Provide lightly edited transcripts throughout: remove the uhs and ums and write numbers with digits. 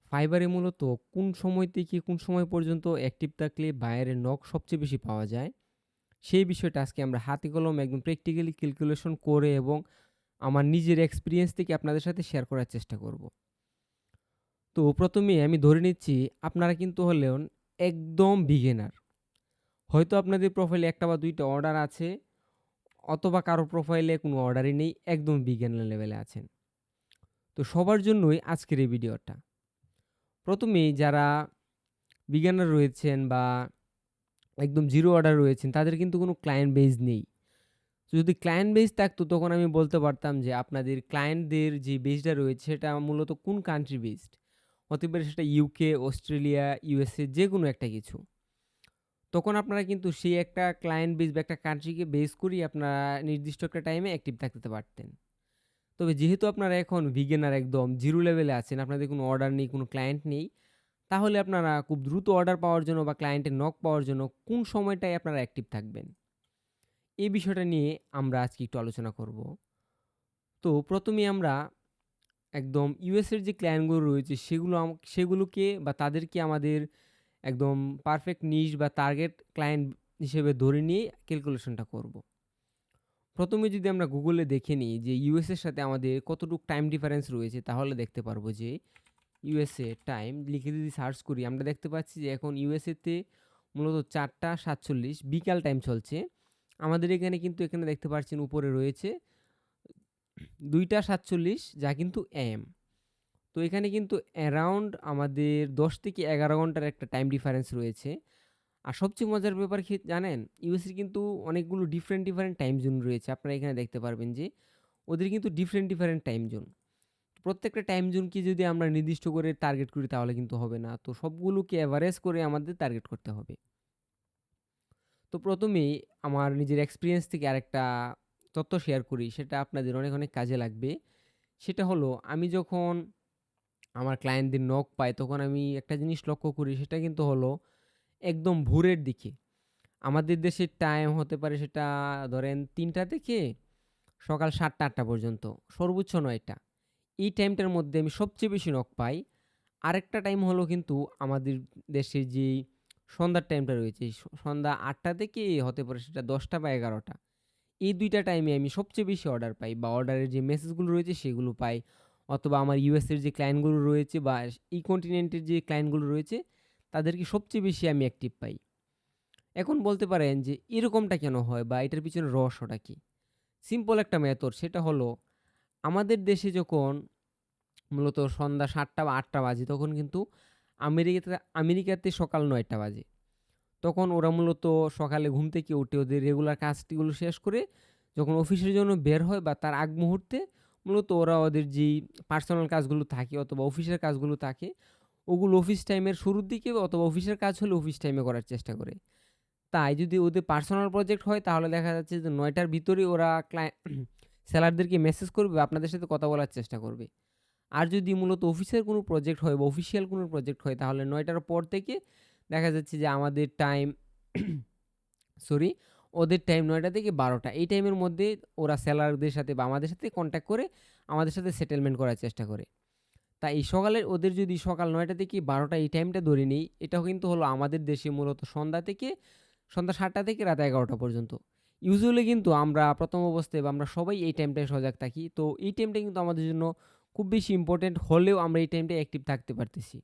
ফাইবারে মূলত কোন সময় থেকে কোন সময় পর্যন্ত অ্যাক্টিভ থাকলে বায়ারের নক সবচেয়ে বেশি পাওয়া যায়, সেই বিষয়টা আজকে আমরা হাতে কলমে একদম প্র্যাকটিক্যালি ক্যালকুলেশন করে এবং আমার নিজের এক্সপেরিয়েন্স থেকে আপনাদের সাথে শেয়ার করার চেষ্টা করব। তো ১ম এই আমি ধরে নিচ্ছি আপনারা কিন্তু হলেন একদম বিগিনার। হয়তো আপনাদের প্রোফাইলে ১ টা বা ২ টা অর্ডার আছে অথবা কারো প্রোফাইলে কোনো অর্ডারই নেই, একদম বিগিনার লেভেলে আছেন। তো সবার জন্যই আজকের এই ভিডিওটা। ১ম এই যারা বিগিনার রয়েছেন বা একদম জিরো অর্ডার রয়েছেন তাদের কিন্তু কোনো ক্লায়েন্ট বেজ নেই। যদি ক্লায়েন্ট বেজ থাকতো তখন আমি বলতে পারতাম যে আপনাদের ক্লায়েন্টদের যে বেজটা রয়েছে সেটা মূলত কোন কান্ট্রি বেসড। হতে পারে সেটা ইউকে, অস্ট্রেলিয়া, ইউএসএ যেকোনো একটা কিছু। তখন আপনারা কিন্তু সেই একটা ক্লায়েন্ট বেস বা একটা কান্ট্রিকে বেস করেই আপনারা নির্দিষ্ট একটা টাইমে অ্যাক্টিভ থাকতে পারতেন। তবে যেহেতু আপনারা এখন বিগিনার একদম জিরো লেভেলে আছেন, আপনাদের কোনো অর্ডার নেই, কোনো ক্লায়েন্ট নেই, তাহলে আপনারা খুব দ্রুত অর্ডার পাওয়ার জন্য বা ক্লায়েন্টের নক পাওয়ার জন্য কোন সময়টায় আপনারা অ্যাক্টিভ থাকবেন? এই বিষয়টা নিয়ে আমরা আজকে একটু আলোচনা করব। তো ১ম এই আমরা একদম ইউএস এর যে ক্লায়েন্টগুলো রয়েছে সেগুলোকে বা তাদেরকে আমাদের একদম পারফেক্ট নিশ বা টার্গেট ক্লায়েন্ট হিসেবে ধরে নিয়ে ক্যালকুলেশনটা করব। ১ম এ যদি আমরা গুগলে দেখে নিই যে ইউএস এর সাথে আমাদের কতটুক টাইম ডিফারেন্স রয়েছে তাহলে দেখতে পারবো যে ইউএসএ টাইম লিখে যদি সার্চ করি আমরা দেখতে পাচ্ছি যে এখন ইউএসএতে মূলত ৪টা ৪৭ বিকাল টাইম চলছে। আমাদের এখানে কিন্তু এখানে দেখতে পাচ্ছেন উপরে রয়েছে ২টা ৪৭ যা কিন্তু এম। তো এখানে কিন্তু অ্যারাউন্ড আমাদের ১০ থেকে ১১ ঘন্টার একটা টাইম ডিফারেন্স রয়েছে। আর সবচেয়ে মজার ব্যাপার কি জানেন? ইউএসএর কিন্তু অনেকগুলো ডিফারেন্ট টাইম জোন রয়েছে। আপনারা এখানে দেখতে পারবেন যে ওদের কিন্তু ডিফারেন্ট টাইম জোন। প্রত্যেকটা টাইম জোনকে যদি আমরা নির্দিষ্ট করে টার্গেট করি তাহলে কিন্তু হবে না। তো সবগুলোকে এভারেজ করে আমাদের টার্গেট করতে হবে। তো ১ম এই আমার নিজের এক্সপেরিয়েন্স থেকে আরেকটা তথ্য শেয়ার করি সেটা আপনাদের অনেক কাজে লাগবে। সেটা হলো আমি যখন আমার ক্লায়েন্টদের নক পাই তখন আমি একটা জিনিস লক্ষ্য করি সেটা কিন্তু হলো একদম ভোরের দিকে। আমাদের দেশের টাইম হতে পারে সেটা ধরেন ৩টা থেকে সকাল ৭টা-৮টা পর্যন্ত, সর্বোচ্চ ৯টা। এই টাইমটার মধ্যে আমি সবচেয়ে বেশি নক পাই। আরেকটা টাইম হলো কিন্তু আমাদের দেশের যেই সন্ধ্যার টাইমটা রয়েছে, সন্ধ্যা ৮টা থেকে হতে পারে সেটা 10টা বা 11টা। এই ২ টা টাইমে আমি সবচেয়ে বেশি অর্ডার পাই বা অর্ডারের যে মেসেজগুলো রয়েছে সেগুলো পাই। অথবা আমার ইউএসের যে ক্লায়েন্টগুলো রয়েছে বা এই কন্টিনেন্টের যে ক্লায়েন্টগুলো রয়েছে তাদেরকে সবচেয়ে বেশি আমি অ্যাক্টিভ পাই। এখন বলতে পারেন যে এরকমটা কেন হয় বা এটার পিছনে রহস্যটা কী? সিম্পল একটা মেথড সেটা হলো আমাদের দেশে যখন মূলত সন্ধ্যা ৭টা বা ৮টা বাজে তখন কিন্তু আমেরিকাতে আমেরিকাতে সকাল ৯টা বাজে। তখন ওরা মূলত সকালে ঘুম থেকে উঠে ওদের রেগুলার কাজগুলো শেষ করে যখন অফিসের জন্য বের হয় বা তার আগ মুহূর্তে মূলত ওরা ওদের যেই পার্সোনাল কাজগুলো থাকে অথবা অফিসের কাজগুলো থাকে ওগুলো অফিস টাইমের শুরুর দিকে অথবা অফিসের কাজ হলে অফিস টাইমে করার চেষ্টা করে। তাই যদি ওদের পার্সোনাল প্রজেক্ট হয় তাহলে দেখা যাচ্ছে যে ৯টার ভিতরেই ওরা সেলারদেরকে মেসেজ করবে বা আপনাদের সাথে কথা বলার চেষ্টা করবে। আর যদি মূলত অফিসের কোনো প্রজেক্ট হয় বা অফিসিয়াল কোনো প্রজেক্ট হয় তাহলে ৯টার পর থেকে দেখা যাচ্ছে যে আমাদের টাইম সরি ওদের টাইম ৯টা থেকে ১২টা। এই টাইমের মধ্যে ওরা সেলারদের সাথে বা আমাদের সাথে কনট্যাক্ট করে আমাদের সাথে সেটেলমেন্ট করার চেষ্টা করে। তাই এই সকালের ওদের যদি সকাল ৯টা থেকে ১২টা এই টাইমটা ধরে নিই, এটাও কিন্তু হলো আমাদের দেশে মূলত সন্ধ্যা ৭টা থেকে রাত ১১টা পর্যন্ত। ইউজুয়ালি কিন্তু আমরা ১ম অবস্থায় বা আমরা সবাই এই টাইমটায় সজাগ থাকি। তো এই টাইমটা কিন্তু আমাদের জন্য খুব বেশি ইম্পোর্টেন্ট হলেও আমরা এই টাইমটায় অ্যাক্টিভ থাকতে পারতেছি।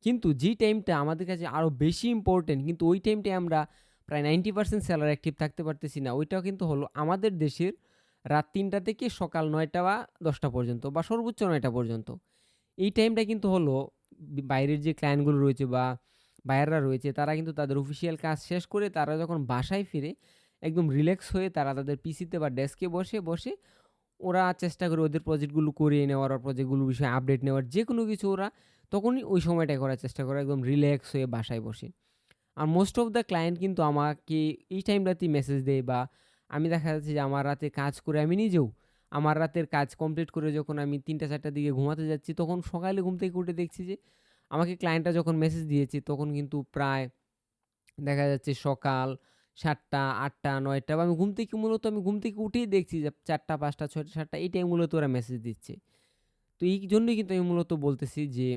কিন্তু যেই টাইমটা আমাদের কাছে আরও বেশি ইম্পোর্টেন্ট কিন্তু ওই টাইমটায় আমরা প্রায় 90% সেলার অ্যাক্টিভ থাকতে পারতেছি না। ওইটাও কিন্তু হলো আমাদের দেশের রাত ৩টা থেকে সকাল ৯টা বা ১০টা পর্যন্ত বা সর্বোচ্চ ৯টা পর্যন্ত। এই টাইমটা কিন্তু হলো বাইরের যে ক্লায়েন্টগুলো রয়েছে বা বায়াররা রয়েছে তারা কিন্তু তাদের অফিসিয়াল কাজ শেষ করে তারা যখন বাসায় ফিরে একদম রিল্যাক্স হয়ে তারা তাদের পিসিতে বা ডেস্কে বসে ওরা চেষ্টা করে ওদের প্রজেক্টগুলো করিয়ে নেওয়ার বা প্রজেক্টগুলোর বিষয়ে আপডেট নেওয়ার যেকোনো কিছু ওরা তখনই ওই সময়টায় করার চেষ্টা করে একদম রিল্যাক্স হয়ে বাসায় বসে। আর মোস্ট অফ দ্য ক্লায়েন্ট কিন্তু আমাকে এই টাইমটাতেই মেসেজ দেয় বা আমি দেখা যাচ্ছে যে আমার রাতে কাজ করে আমি নিজেও আমার রাতের কাজ কমপ্লিট করে যখন আমি ৩টা ৪টার দিকে ঘুমাতে যাচ্ছি তখন সকালে ঘুম থেকে উঠে দেখছি যে আমাকে ক্লায়েন্টটা যখন মেসেজ দিয়েছে তখন কিন্তু প্রায় দেখা যাচ্ছে সকাল ৭টা ৮টা ৯টা বা আমি ঘুম থেকে উঠেই দেখছি যে ৪টা ৫টা ৬টা ৭টা এই টাইমগুলোতে ওরা মেসেজ দিচ্ছে। তো এই জন্যই কিন্তু আমি মূলত বলতেছি যে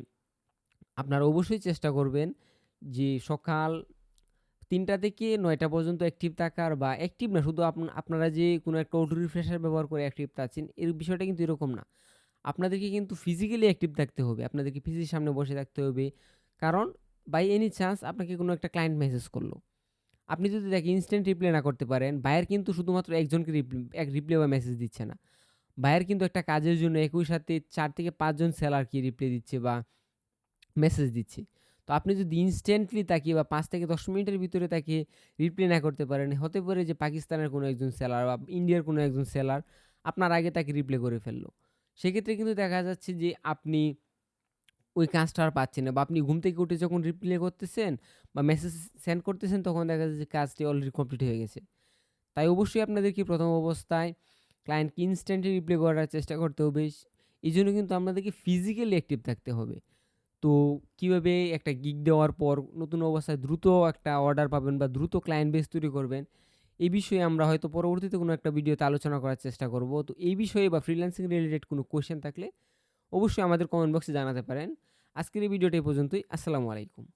আপনারা অবশ্যই চেষ্টা করবেন যে সকাল ৩টা থেকে ৯টা পর্যন্ত অ্যাক্টিভ থাকার, বা অ্যাক্টিভ না, শুধু আপনারা যে কোনো একটা অটো রিফ্রেশার ব্যবহার করে অ্যাক্টিভ থাকছেন, এর বিষয়টা কিন্তু এরকম না। আপনাদেরকে কিন্তু ফিজিক্যালি অ্যাক্টিভ থাকতে হবে। আপনাদেরকে পিসির সামনে বসে থাকতে হবে। কারণ বাই এনি চান্স আপনাকে কোনো একটা ক্লায়েন্ট মেসেজ করলো। আপনি যদি তাকে ইনস্ট্যান্ট রিপ্লাই না করতে পারেন, বায়ার কিন্তু শুধুমাত্র একজনকে রিপ্লাই বা মেসেজ দিচ্ছে না। বায়ার কিন্তু একটা কাজের জন্য একই সাথে ৪ থেকে ৫ জন সেলারকে রিপ্লাই দিচ্ছে বা মেসেজ দিচ্ছে। তো আপনি যদি ইনস্ট্যান্টলি তাকে বা ৫ থেকে ১০ মিনিটের ভিতরে তাকে রিপ্লাই না করতে পারেন, হতে পারে যে পাকিস্তানের কোনো একজন সেলার বা ইন্ডিয়ার কোনো একজন সেলার আপনার আগে তাকে রিপ্লাই করে ফেলল। সেক্ষেত্রে কিন্তু দেখা যাচ্ছে যে আপনি ওই কাজটা আর পাচ্ছেন না, বা আপনি ঘুম থেকে উঠে যখন রিপ্লাই করতেছেন বা মেসেজ সেন্ড করতেছেন, তখন দেখা যাচ্ছে যে কাজটি অলরেডি কমপ্লিট হয়ে গেছে। তাই অবশ্যই আপনাদেরকে প্রথম অবস্থায় ক্লায়েন্টকে ইনস্ট্যান্টলি রিপ্লাই করার চেষ্টা করতে হবে। এজন্য কিন্তু আপনাদেরকে ফিজিক্যালি অ্যাক্টিভ থাকতে হবে। তো কিভাবে একটা গিগ দেওয়ার পর নতুন অবস্থায় দ্রুত একটা অর্ডার পাবেন বা দ্রুত ক্লায়েন্ট বেস তৈরি করবেন, এই বিষয়ে আমরা হয়তো পরবর্তীতে কোনো একটা ভিডিওতে আলোচনা করার চেষ্টা করব। তো এই বিষয়ে বা ফ্রিল্যান্সিং রিলেটেড কোনো কোয়েশ্চেন থাকলে অবশ্যই আমাদের কমেন্ট বক্সে জানাতে পারেন। আজকের এই ভিডিওটা এই পর্যন্তই। আসসালামু আলাইকুম।